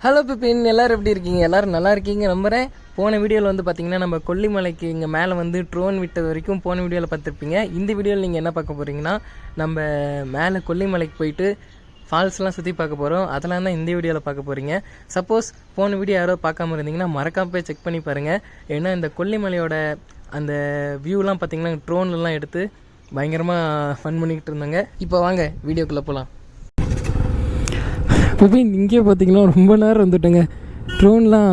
Hello Bipin, எல்லோரும் எப்படி இருக்கீங்க? எல்லோரும் நல்லா இருக்கீங்க நம்புகிறேன். போன வீடியோவில் வந்து பார்த்திங்கன்னா நம்ம கொல்லிமலைக்கு இங்கே மேலே வந்து ட்ரோன் விட்டது வரைக்கும் போன வீடியோவில் பார்த்துருப்பீங்க. இந்த வீடியோவில் நீங்கள் என்ன பார்க்க போகிறீங்கன்னா, நம்ம மேலே கொல்லிமலைக்கு போயிட்டு ஃபால்ஸ்லாம் சுற்றி பார்க்க போகிறோம். அதெல்லாம் தான் இந்த வீடியோவில் பார்க்க போகிறீங்க. சப்போஸ் போன வீடியோ யாரோ பார்க்காம இருந்தீங்கன்னா மறக்காம போய் செக் பண்ணி பாருங்கள். ஏன்னா இந்த கொல்லிமலையோட அந்த வியூலாம் பார்த்திங்கன்னா ட்ரோன்லாம் எடுத்து பயங்கரமாக ஃபன் பண்ணிக்கிட்டு இருந்தாங்க. இப்போ வாங்க வீடியோக்குள்ளே போகலாம். பிபின், இங்கே பார்த்தீங்கன்னா ரொம்ப நேரம் வந்துட்டேங்க. ட்ரோன்லாம்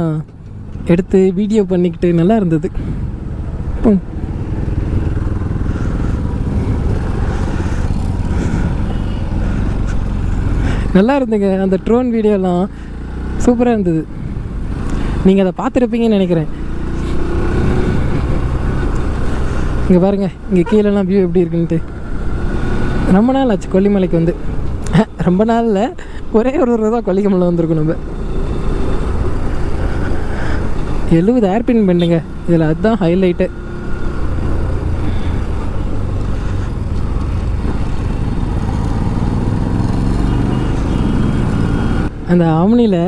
எடுத்து வீடியோ பண்ணிக்கிட்டு நல்லா இருந்தது. நல்லா இருந்துங்க. அந்த ட்ரோன் வீடியோலாம் சூப்பராக இருந்தது. நீங்கள் அதை பார்த்துருப்பீங்கன்னு நினைக்கிறேன். இங்கே பாருங்கள், இங்கே கீழெல்லாம் வியூ எப்படி இருக்குன்ட்டு. ரொம்ப நாள் ஆச்சு கொல்லிமலைக்கு வந்து. ரொம்ப நாளில் ஒரே ஒரு தடவை தான் கொல்லிமலை வந்திருக்கும். நம்ம 70 ஏர்பின் பெண்டுங்க இதில், அதுதான் ஹைலைட்டு. அந்த ஆம்னியில்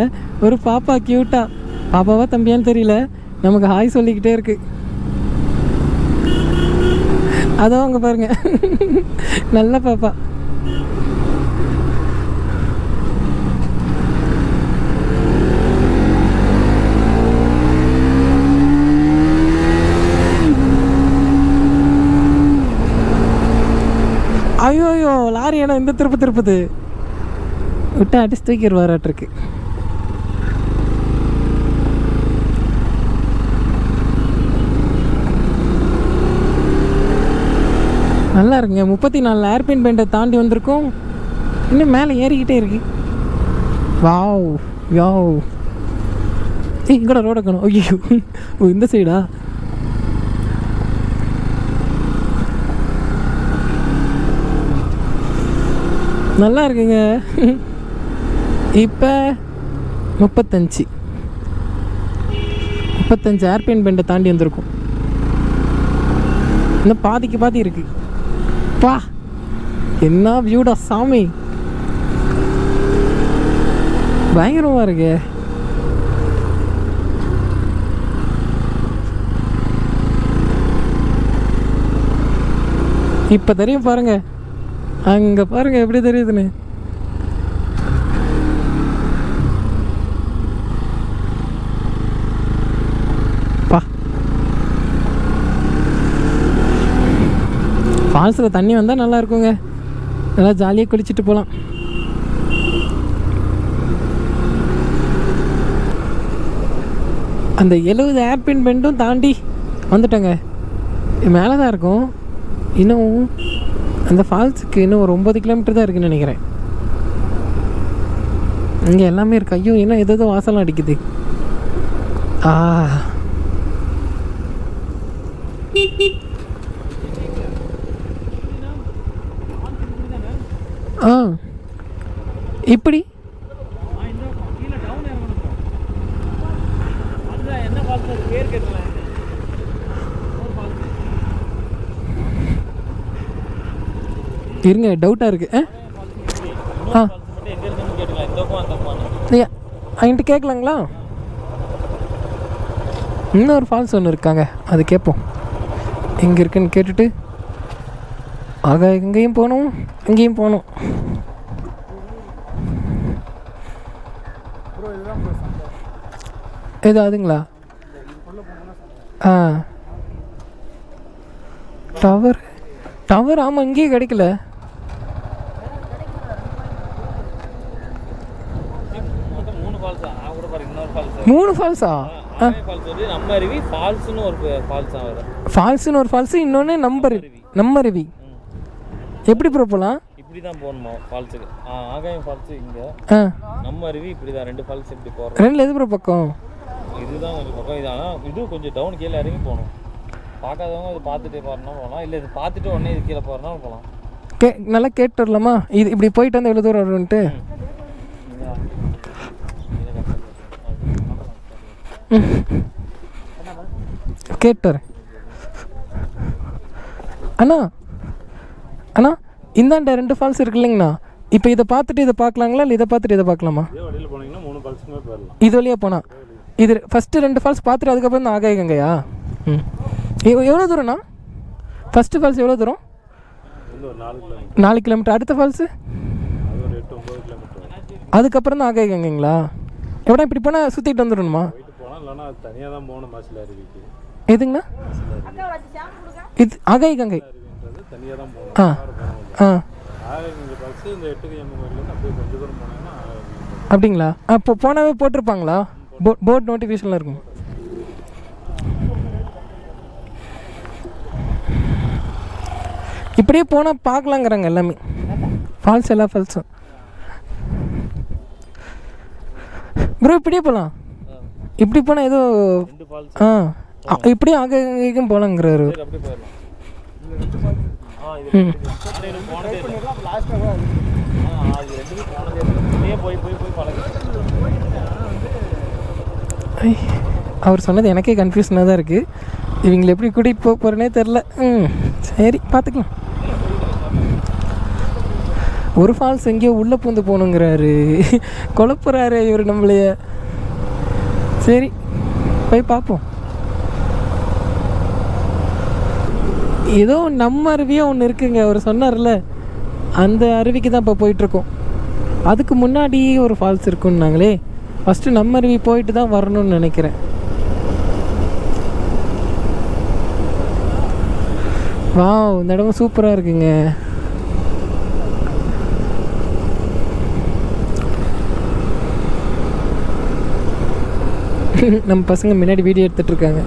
ஒரு பாப்பா க்யூட்டா, பாப்பாவா தம்பியான்னு தெரியல, நமக்கு ஹாய் சொல்லிக்கிட்டே இருக்கு. அதான் அங்கே பாருங்க, நல்ல பாப்பா. ஐயோ, லாரி ஏன்னா இந்த திருப்பது விட்டு அடிச்சு தூக்கிடுவாராட்டிருக்கு. நல்லா இருக்குங்க. 34 ஏர்பின் பெண்டை தாண்டி வந்திருக்கோம். இன்னும் மேலே ஏறிக்கிட்டே இருக்கு. Wow wow. இங்கூட ரோட காணும். ஐயோ, இந்த சைடா? நல்லா இருக்குங்க. இப்போ 35 ஏர்பின் பெண்டை தாண்டி வந்திருக்கும். இன்னும் பாதி இருக்கு. பா, என்ன வியூடா சாமி, பயங்கரமாக இருக்கு. இப்போ தெரியும் பாருங்க, அங்கே பாருங்க எப்படி தெரியுதுன்னு. பா, ஃபால்ஸில் தண்ணி வந்தால் நல்லா இருக்குங்க. நல்லா ஜாலியாக குளிச்சுட்டு போகலாம். அந்த 70 ஏர்பின் பெண்டும் தாண்டி வந்துட்டோங்க. மேலே தான் இருக்கும். இன்னும் அந்த ஃபால்ஸுக்கு இன்னும் ஒரு 9 கிலோமீட்டர் தான் இருக்குதுன்னு நினைக்கிறேன். இங்கே எல்லாமே இருக்கு. ஐயோ, இன்னும் ஏதோ வாசலாம் அடிக்குது. இப்படி இருங்க, டவுட்டாக இருக்கு. என்கிட்ட கேட்கலாங்களா? இன்னொரு ஃபால்ஸ் ஒன்று இருக்காங்க, அது கேட்போம். எங்கே இருக்குன்னு கேட்டுட்டு எங்கேயும் போகணும், அங்கேயும் போகணும். ஏதாவதுங்களா? டவர் ஆமாம், இங்கேயே கிடைக்கல. மூணு ஃபால்ஸா? ஃபால்ஸ்னு ஒரு ஃபால்ஸ், இன்னொன்று நம்ம அருவி. எப்படி ப்ரோ போகலாம்? இப்படி தான் போகணுமா ஃபால்ஸுக்கு? ஆகாயம் ஃபால்ஸ் இங்கே, நம்ம அருவி இப்படி தான். 2 ஃபால்ஸ் இப்படி போகிறோம். ரெண்டில் எது ப்ரோ பக்கம்? இதுதான் கொஞ்சம் பக்கம். இது ஆனால் இது கொஞ்சம் டவுன் கீழே இறங்கி போகணும். பார்க்காதவங்க இது பார்த்துட்டே போகிறனா போகலாம், இல்லை இது பார்த்துட்டு உடனே இது கீழே போகிறனாலும் போகலாம். நல்லா கேட்டு வரலாமா? இது இப்படி போயிட்டு வந்து எவ்வளோ தூரம் வரும்ன்ட்டு கேட்டு வரேன். அண்ணா இந்தாண்ட 2 ஃபால்ஸ் இருக்கு இல்லைங்கண்ணா, இப்போ இதை பார்த்துட்டு இதை பார்க்கலாங்களா இல்லை இதை பார்த்துட்டு இதை பார்க்கலாமா? இதே வழியில் போனீங்கன்னா 3 ஃபால்ஸ் ஃபால்ஸுக்குமே போயிடலாம். இது வழியாக போனால் இது ஃபஸ்ட்டு 2 ஃபால்ஸ் பார்த்துட்டு அதுக்கப்புறம் தான் ஆகாய கங்கையா? ம். எவ்வளோ தூரம்ண்ணா? ஃபஸ்ட்டு ஃபால்ஸ் எவ்வளோ தூரம்? வந்து ஒரு 4 கிலோமீட்டர். 4 கிலோமீட்டர். அடுத்த ஃபால்ஸு அது ஒரு 8-9 கிலோமீட்டர். அதுக்கப்புறம் தான் ஆகாய கங்கைங்களா? எவ்வளோ இப்படி போனால் சுற்றிட்டு வந்துடணுமா? போயிட்டு போனால் இல்லைன்னா அது தனியாக தான் போகணும். மாசில் அருவிக்கு எதுங்கண்ணா? இது ஆகாய கங்கை அருவின்றது தனியாக தான் போகணும். ஆ ஆ ஆகாயகங்கை ஃபால்ஸு இந்த 8 கோயிலேருந்து அப்படியே கொஞ்சம் தூரம் போனீங்கன்னா ஆகாயகங்கை. அப்படிங்களா? அப்போ போனாவே போட்டிருப்பாங்களா? போர்ட் நோட்டிஃபிகேஷனில் இருக்கும். இப்படியே போனால் பார்க்கலாங்கிறாங்க எல்லாமே ஃபால்ஸ், எல்லா ஃபால்ஸும். ப்ரோ இப்படியே போகலாம். இப்படி போனால் ஏதோ 2 ஃபால்ஸ் இப்படியே ஆகாயக்கும் போகலாங்கிறாரு. அப்படியே போயிடலாம். இது எனக்கு போனதே இல்லை. அது 2மே போனதே இல்லை. இப்படியே போய் பழகுது. அவர் சொன்னது எனக்கே கன்ஃபியூஷனாக தான் இருக்குது. இவங்களை எப்படி கூட்டிகிட்டு போக போகிறேனே தெரில. சரி பார்த்துக்கலாம். ஒரு ஃபால்ஸ் எங்கேயோ உள்ளே பூந்து போகணுங்கிறாரு. குழப்புறாரு இவர் நம்மளைய. சரி போய் பார்ப்போம். ஏதோ நம்ம அருவியாக ஒன்று இருக்குங்க, அவர் சொன்னார்ல, அந்த அருவிக்கு தான் இப்போ போயிட்டுருக்கோம். அதுக்கு முன்னாடி ஒரு ஃபால்ஸ் இருக்குன்னாங்களே. ஃபஸ்ட்டு நம்ம அருவி போயிட்டு தான் வரணும்னு நினைக்கிறேன். வாவ், இந்த இடமும் சூப்பராக இருக்குங்க. நம்ம பசங்க முன்னாடி வீடியோ எடுத்துகிட்டு இருக்காங்க.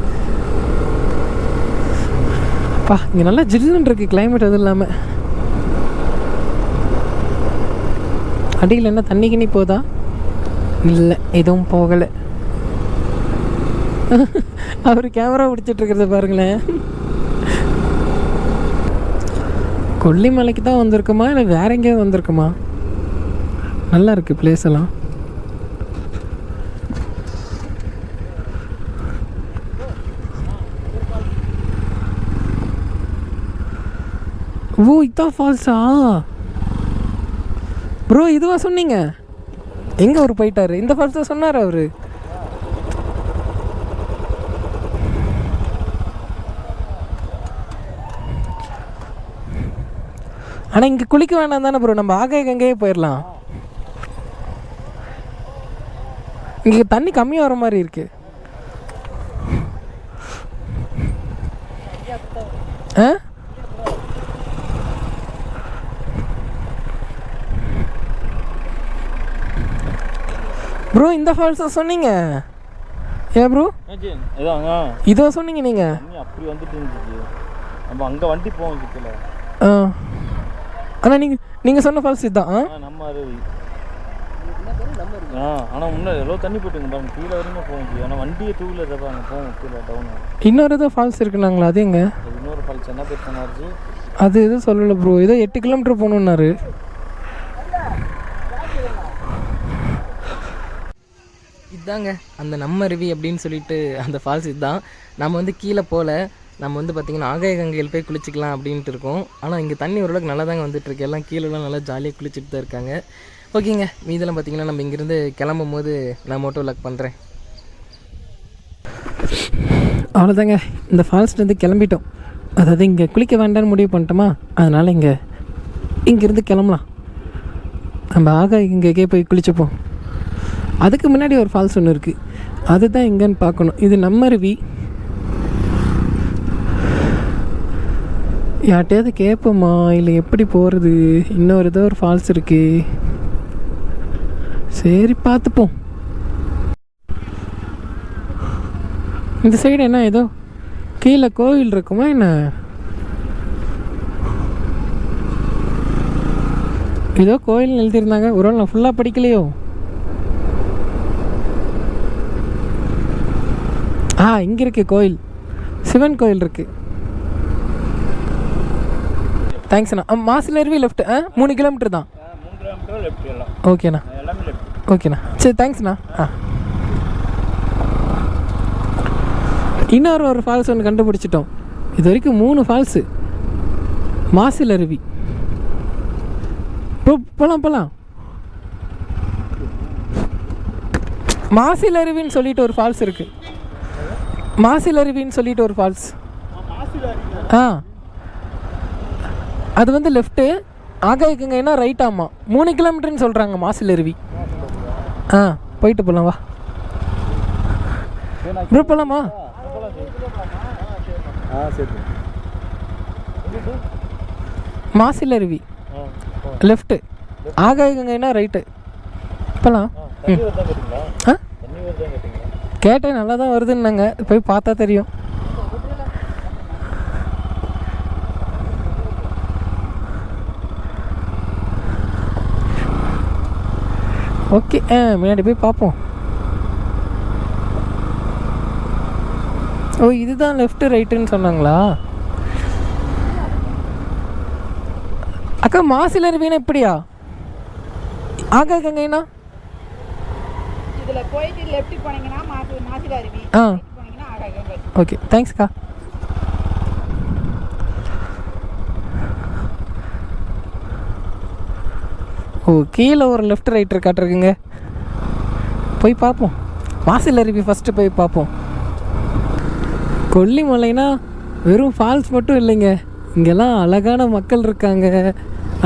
பா, இங்கே நல்லா ஜில்லுன்னு இருக்குது கிளைமேட். அதுவும் இல்லாமல் அடியில் என்ன தண்ணி கிண்ணி போதா? இல்லை, எதுவும் போகலை. அவர் கேமரா பிடிச்சிட்ருக்கிறத பாருங்களேன். கொல்லிமலைக்கு தான் வந்திருக்குமா இல்லை வேற எங்கேயாவது வந்திருக்குமா? நல்லா இருக்குது பிளேஸ் எல்லாம். ஓ, இதான் ஃபால்ஸா ப்ரோ? இதுவா சொன்னீங்க? எங்கே அவர் போயிட்டாரு? இந்த ஃபால்ஸ் தான் சொன்னார் அவர். ஆனால் இங்கே குளிக்க வேண்டாம் தானே ப்ரோ? நம்ம ஆகாய கங்கையே போயிடலாம். இங்கே தண்ணி கம்மியாக வர மாதிரி இருக்கு. ஆ ப்ரோ, இந்த ஃபால்ஸா சொன்னீங்க? ஏன் ப்ரோ இதோ சொன்னீங்க நீங்கள்? அப்படி வந்துட்டு இருந்துச்சு. நம்ம அங்கே வண்டி போவோம் கிட்டல. ஆனால் நீங்கள் சொன்ன ஃபால்ஸ் இதுதான். நம்ம அருவி. ஆனால் முன்னாடி எவ்வளோ தண்ணி போட்டுங்க பாருங்க, கீழே வரைக்கும் போகும். ஆனால் வண்டியை 2 வீலர் அங்கே போகும் கீழே டவுன். இன்னொரு ஏதோ ஃபால்ஸ் இருக்குனாங்களா? அது எங்க? இன்னொரு ஃபால்ஸ் என்ன பேர் சொன்னாரு? அது எதுவும் சொல்லலை ப்ரோ. ஏதோ 8 கிலோமீட்டர் போகணுன்னாரு. இதுதாங்க அந்த நம்ம அருவி அப்படின்னு சொல்லிட்டு அந்த ஃபால்ஸ் இதுதான். நம்ம வந்து கீழே போகல. நம்ம வந்து பார்த்திங்கன்னா ஆகாய கங்கையில் போய் குளிச்சிக்கலாம் அப்படின்ட்டு இருக்கோம். ஆனால் இங்கே தண்ணி ஓரளவுக்கு நல்லா தாங்க வந்துட்டுருக்கு. எல்லாம் கீழெல்லாம் நல்லா ஜாலியாக குளிச்சுட்டு தான் இருக்காங்க. ஓகேங்க, மீதெல்லாம் பார்த்திங்கன்னா நம்ம இங்கேருந்து கிளம்பும் போது நான் மோட்டோ லாக் பண்ணுறேன். அவ்வளோதாங்க, இந்த ஃபால்ஸ்லேருந்து கிளம்பிட்டோம். அதாவது இங்கே குளிக்க வேண்டாம்னு முடிவு பண்ணிட்டோமா, அதனால் இங்கேருந்து கிளம்பலாம். நம்ம ஆகாய கங்கைக்கே போய் குளிச்சுப்போம். அதுக்கு முன்னாடி ஒரு ஃபால்ஸ் ஒன்று இருக்குது, அதுதான் எங்கன்னு பார்க்கணும். இது நம்ம அருவி. யார்ட்டையாவது கேட்போமா இல்லை எப்படி போகிறது? இன்னொரு ஏதோ ஒரு ஃபால்ஸ் இருக்குது. சரி பார்த்துப்போம். இந்த சைடு என்ன ஏதோ கீழே கோவில் இருக்குமா என்ன? ஏதோ கோயில் எழுதியிருந்தாங்க. ஒரு நாள் நான் ஃபுல்லாக படிக்கலையோ. இங்கே இருக்குது கோயில், சிவன் கோயில் இருக்குது. தேங்க்ஸ்ண்ணா. மாசில் அருவி லெஃப்ட் 3 கிலோமீட்டர் தான். 3 கிலோமீட்டர் லெஃப்ட் எல்லாம். ஓகேண்ணா, எல்லாமே லெஃப்ட். ஓகேண்ணா, சரி தேங்க்ஸ்ண்ணா. இன்னொரு ஃபால்ஸ் ஒன்று கண்டுபிடிச்சிட்டோம். இது வரைக்கும் 3 ஃபால்ஸு. மாசில் அருவி. போகலாம். மாசில் அருவின்னு சொல்லிட்டு ஒரு ஃபால்ஸ் இருக்குது. மாசில் அருவின்னு சொல்லிட்டு ஒரு ஃபால்ஸ். ஆ அது வந்து லெஃப்ட்டு, ஆகாயக்கங்கைனா ரைட். ஆமாம் 3 கிலோமீட்டர்னு சொல்கிறாங்க மாசில் அருவி. ஆ போயிட்டு போகலாம் வா ப்ரோ, போகலாமா? மாசில் அருவி லெஃப்ட்டு, ஆகாயக்கங்கைனா ரைட்டு. போகலாம். ஆ கேட்டேன், நல்லா தான் வருதுன்னாங்க, போய் பார்த்தா தெரியும். ஓகே, முன்னாடி போய் பார்ப்போம். ஓ இதுதான் லெஃப்ட்டு ரைட்டுன்னு சொன்னாங்களா? அக்கா மாசில் அருவினா எப்படியா? ஆகாயக்கங்கைனா இதுல போயிட்டு லெஃப்ட் போனீங்கன்னா மாசில் அருவி, ஆ போனீங்கன்னா ஆகாயக்கங்கை. ஓகே தேங்க்ஸ்க்கா. ஓ கீழே ஒரு லெஃப்ட் ரைட் காட்டுருக்குங்க, போய் பார்ப்போம். மாசில் அருவி ஃபஸ்ட்டு போய் பார்ப்போம். கொல்லிமலைனா வெறும் ஃபால்ஸ் மட்டும் இல்லைங்க, இங்கெல்லாம் அழகான மக்கள் இருக்காங்க,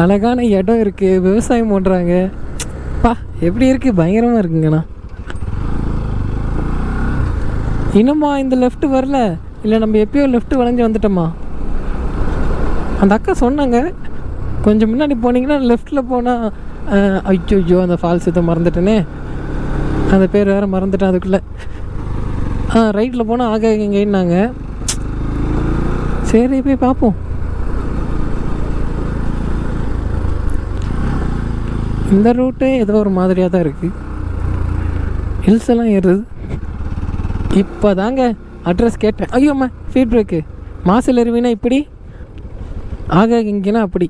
அழகான இடம் இருக்குது, விவசாயம் பண்ணுறாங்க. பா எப்படி இருக்குது, பயங்கரமாக இருக்குங்கண்ணா. இன்னும்மா இந்த லெஃப்ட்டு வரல, இல்லை நம்ம எப்பயோ லெஃப்ட்டு வளைஞ்சு வந்துட்டோமா? அந்த அக்கா சொன்னாங்க கொஞ்சம் முன்னாடி போனீங்கன்னா லெஃப்ட்டில் போனால். ஐயோ அந்த ஃபால்ஸ் இதை மறந்துட்டேனே, அந்த பேர் வேறு மறந்துட்டேன் அதுக்குள்ளே. ரைட்டில் போனால் ஆகாயக்கங்கைன்னாங்க. சரி போய் பார்ப்போம். இந்த ரூட்டே ஏதோ ஒரு மாதிரியாக தான் இருக்குது, ஹில்ஸ் எல்லாம் ஏறுது. இப்போ தாங்க அட்ரஸ் கேட்டேன். ஐயோ அம்மா ஃபீட்பேக்கு. மாசில் அருவினா இப்படி, ஆகாயக்கங்கைனா அப்படி.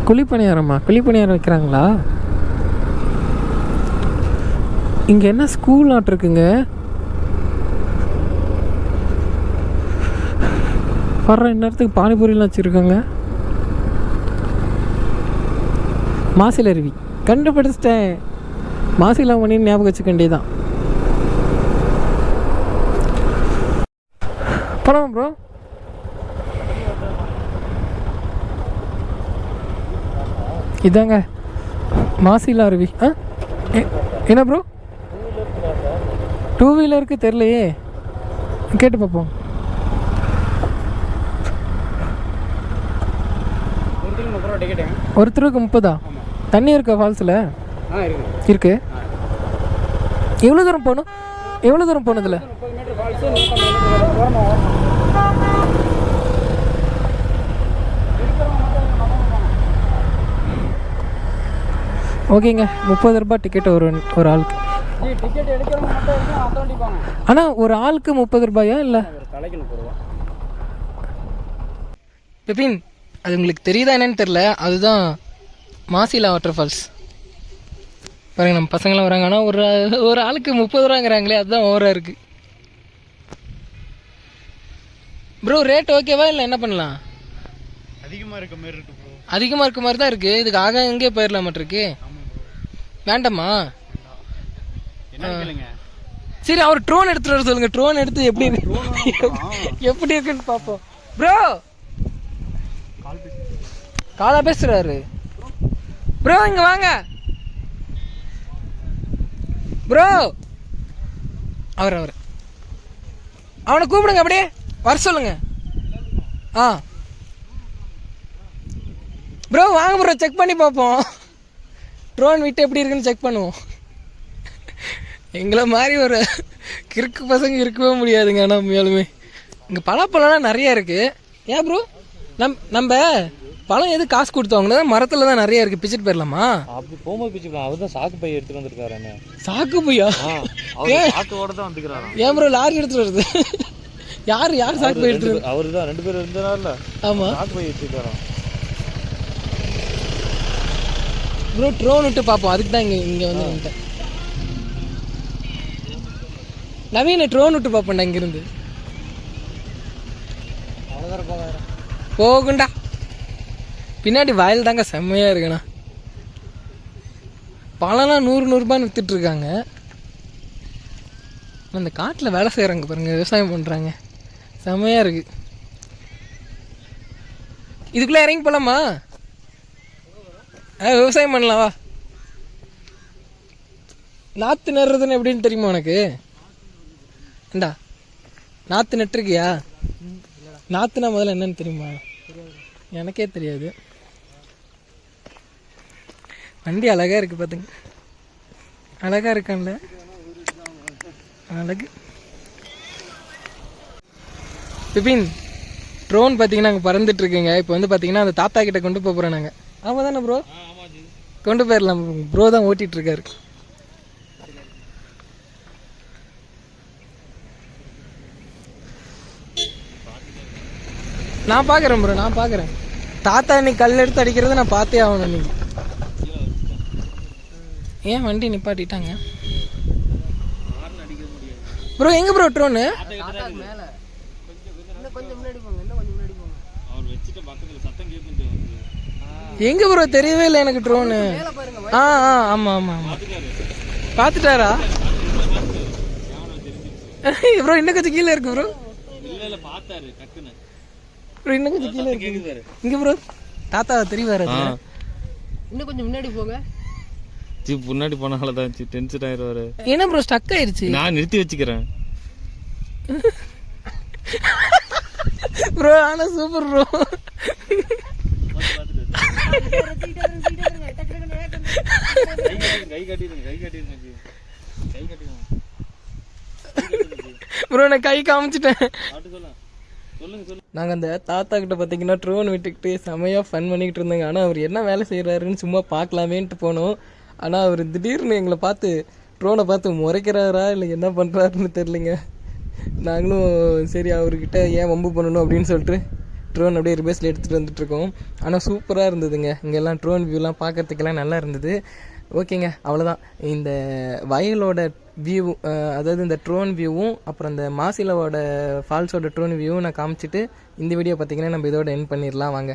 குழிப்பணியாரம்மா, குழிப்பணியாரம் வைக்கிறாங்களா? இங்கே என்ன ஸ்கூல் ஆட்டிருக்குங்க, வர்ற நேரத்துக்கு பானிபூரிலாம் வச்சுருக்காங்க. மாசில் அருவி கண்டுபிடிச்சிட்டேன், மாசிலா மணின்னு ஞாபகம் வச்சுக்க வேண்டியதான். போகலாம் ப்ரோ. இதாங்க மாசிலா அருவி. என்ன ப்ரோ, 2 வீலருக்கு தெரிலையே, கேட்டு பார்ப்போம். ஒருத்தருக்கு 30. தண்ணி இருக்கா ஃபால்ஸில்? இருக்கு. எவ்வளோ தூரம் போகணும், எவ்வளோ தூரம் போனதில்ல? ஓகேங்க, 30 ரூபாய் டிக்கெட் ஒரு ஆளுக்கு. ஆனால் ஒரு ஆளுக்கு 30 ரூபாயா இல்லை? பிபின் அது உங்களுக்கு தெரியுதா என்னன்னு தெரில, அதுதான் மாசிலா வாட்டர் ஃபால்ஸ். பாருங்க நம்ம பசங்களாம் வராங்க, ஆனால் ஒரு ஆளுக்கு 30 ரூபாங்கிறாங்களே, அதுதான் ஓவராக இருக்குது. ப்ரோ ரேட் ஓகேவா இல்லை என்ன பண்ணலாம்? அதிகமாக இருக்க மாதிரி இருக்கு ப்ரோ. அதிகமாக இருக்க மாதிரி தான் இருக்குது. இதுக்கு ஆக எங்கே போயிடலாம் மாட்டிருக்கு. வேண்டாமா? சரி அவர் ட்ரோன் எடுத்துட்டு வர சொல்லுங்க, ட்ரோன் எடுத்து எப்படி எப்படி இருக்குன்னு பார்ப்போம். ப்ரோ காலா பேசுறாரு ப்ரோ, இங்க வாங்க ப்ரோ. அவர் அவனை கூப்பிடுங்க, அப்படியே வர சொல்லுங்க. ப்ரோ வாங்க ப்ரோ, செக் பண்ணி பார்ப்போம். ட்ரோன் விட்டு எப்படி இருக்குன்னு செக் பண்ணுவோம். எங்களை மாதிரி ஒரு கிறுக்கு பசங்க இருக்கவே முடியாதுங்க. ஆனால் உண்மையாலுமே இங்கே பழப்பழம்லாம் நிறைய இருக்குது. ஏன் ப்ரோ நம்ம பழம் எது காசு கொடுத்தவங்க மரத்தில் தான் நிறைய இருக்குது, பிச்சுட்டு போயிடலாமா? அப்படி போகும்போது பிச்சுக்கலாம். அவர் தான் சாக்கு பைய எடுத்துட்டு வந்திருக்காரு. என்ன சாக்கு பையா? சாக்கோட தான் வந்துக்கிறாரு. ஏன் ப்ரோ லாரி எடுத்துட்டு வருது? யார் சாக்கு பை எடுத்துட்டு? அவரு தான் 2 பேர் இருந்தாருல. ஆமா சாக்கு பை எடுத்துக்கிறாராம் ப்ரோ. ட்ரோன் விட்டு பார்ப்போம், அதுக்கு தான் இங்கே வந்து வந்துட்டேன். நவீன ட்ரோன் விட்டு பார்ப்பேன்டா இங்கிருந்து. போகுண்டா பின்னாடி வயல் தாங்க செம்மையாக இருக்குண்ணா. பழம்லாம் 100 ரூபான்னு விற்றுட்ருக்காங்க. அந்த காட்டில் வேலை செய்கிறாங்க பாருங்கள், விவசாயம் பண்ணுறாங்க, செம்மையாக இருக்குது. இதுக்குள்ளே இறங்கி போகலாமா? விவசாயம் பண்ணலாம் வா. நாற்று நடுறதுன்னு எப்படின்னு தெரியுமா உனக்கு? ஏண்டா நாற்று நட்டுருக்கியா? நாற்றுனா முதல்ல என்னன்னு தெரியுமா? எனக்கே தெரியாது. வண்டி அழகாக இருக்குது பார்த்துங்க, அழகாக இருக்கான்ல, அழகு. பிபின் ட்ரோன் பார்த்தீங்கன்னா நாங்கள் பறந்துட்டுருக்குங்க. இப்போ வந்து பார்த்தீங்கன்னா அந்த தாத்தா கிட்ட கொண்டு போகிறோம் நாங்கள். ஆமாம் தானே ப்ரோ? கொண்டு போயிடலாம். ப்ரோ தான் ஓட்டிகிட்ருக்காரு. நான் பார்க்குறேன் ப்ரோ, நான் பார்க்குறேன். தாத்தா இன்னைக்கு கல் எடுத்து அடிக்கிறத நான் பார்த்தே ஆகணும். இன்னைக்கு ஏன் வண்டி நிப்பாட்டிட்டாங்க ப்ரோ? எங்க ப்ரோ ட்ரோனு? எங்க ப்ரோ? தெரியவே இல்லை எனக்கு ட்ரோனு. ஆமாம் ஆமாம் ஆமாம். பார்த்துட்டாரா ப்ரோ? இன்னும் கொஞ்சம் கீழே இருக்கு ப்ரோ. ப்ரோ இன்னும் கொஞ்சம் கீழே இருக்கு. இங்க ப்ரோ தாத்தா தெரிவாரு. இன்னும் கொஞ்சம் முன்னாடி போங்க. முன்னாடி போனால தான் டென்ஷன் ஆயிடுவாரு. என்ன ப்ரோ ஸ்டக் ஆயிருச்சு? நான் நிறுத்தி வச்சுக்கிறேன் ப்ரோ. ஆனா சூப்பர் ப்ரோ. ப்ரோ நான் கை காமிச்சிட்டேன். நாங்கள் அந்த தாத்தா கிட்ட பார்த்தீங்கன்னா ட்ரோன் விட்டுக்கிட்டு செமையாக ஃபன் பண்ணிக்கிட்டு இருந்தாங்க. ஆனால் அவர் என்ன வேலை செய்கிறாருன்னு சும்மா பார்க்கலாமேன்ட்டு போனோம். ஆனால் அவர் திடீர்னு எங்களை பார்த்து ட்ரோனை பார்த்து முறைக்கிறாரா இல்லை என்ன பண்ணுறாருன்னு தெரிலிங்க. நாங்களும் சரி அவர்கிட்ட ஏன் வம்பு பண்ணணும் அப்படின்னு சொல்லிட்டு ட்ரோன் அப்படியே ரிவர்ஸில் எடுத்துகிட்டு வந்துட்டுருக்கோம். ஆனால் சூப்பராக இருந்ததுங்க. இங்கெல்லாம் ட்ரோன் வியூலாம் பார்க்கறதுக்கெல்லாம் நல்லா இருந்தது. ஓகேங்க, அவ்வளோதான். இந்த வயலோட வியூ, அதாவது இந்த ட்ரோன் வியூவும் அப்புறம் இந்த மாசிலாவோட ஃபால்ஸோட ட்ரோன் வியூவும் நான் காமிச்சிட்டு இந்த வீடியோ பார்த்திங்கன்னா நம்ம இதோட எண்ட் பண்ணிடலாம் வாங்க.